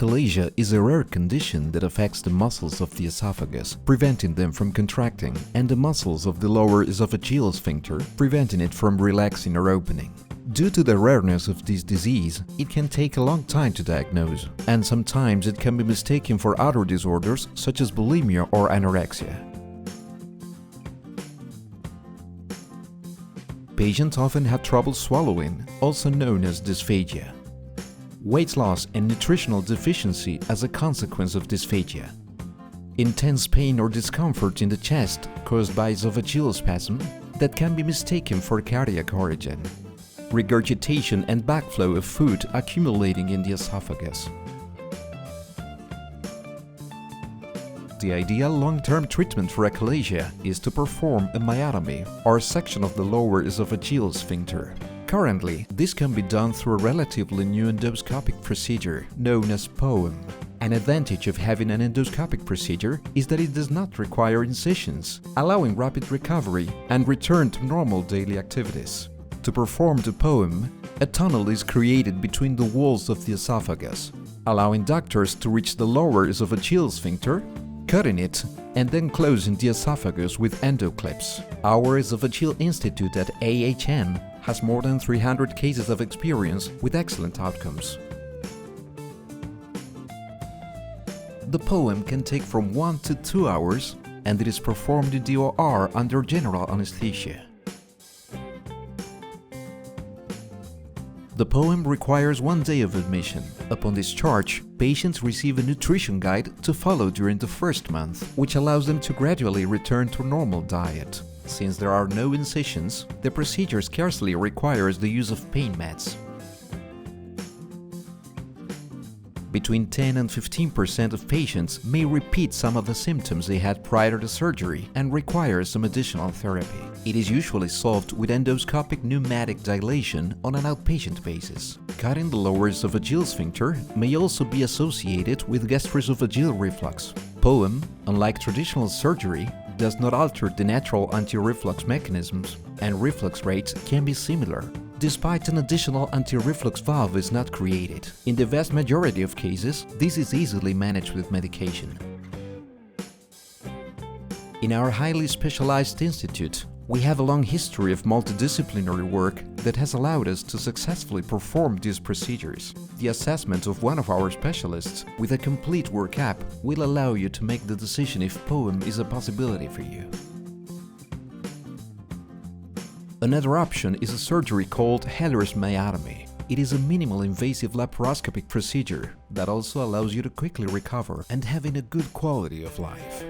Achalasia is a rare condition that affects the muscles of the esophagus, preventing them from contracting, and the muscles of the lower esophageal sphincter, preventing it from relaxing or opening. Due to the rareness of this disease, it can take a long time to diagnose, and sometimes it can be mistaken for other disorders such as bulimia or anorexia. Patients often have trouble swallowing, also known as dysphagia. Weight loss and nutritional deficiency as a consequence of dysphagia. Intense pain or discomfort in the chest caused by esophageal spasm that can be mistaken for cardiac origin. Regurgitation and backflow of food accumulating in the esophagus. The ideal long-term treatment for achalasia is to perform a myotomy or section of the lower esophageal sphincter. Currently, this can be done through a relatively new endoscopic procedure known as POEM. An advantage of having an endoscopic procedure is that it does not require incisions, allowing rapid recovery and return to normal daily activities. To perform the POEM, a tunnel is created between the walls of the esophagus, allowing doctors to reach the lower esophageal sphincter, cutting it, and then closing the esophagus with endoclips. Our Esophageal Institute at AHM has more than 300 cases of experience with excellent outcomes. The POEM can take from 1 to 2 hours, and it is performed in the OR under general anesthesia. The POEM requires 1 day of admission. Upon discharge, patients receive a nutrition guide to follow during the first month, which allows them to gradually return to normal diet. Since there are no incisions, the procedure scarcely requires the use of pain meds. Between 10 and 15% of patients may repeat some of the symptoms they had prior to surgery and require some additional therapy. It is usually solved with endoscopic pneumatic dilation on an outpatient basis. Cutting the lower esophageal sphincter may also be associated with gastroesophageal reflux. POEM, unlike traditional surgery, does not alter the natural anti-reflux mechanisms, and reflux rates can be similar, despite an additional anti-reflux valve is not created. In the vast majority of cases, this is easily managed with medication. In our highly specialized institute, we have a long history of multidisciplinary work that has allowed us to successfully perform these procedures. The assessment of one of our specialists with a complete workup will allow you to make the decision if POEM is a possibility for you. Another option is a surgery called Heller's myotomy. It is a minimal invasive laparoscopic procedure that also allows you to quickly recover and having a good quality of life.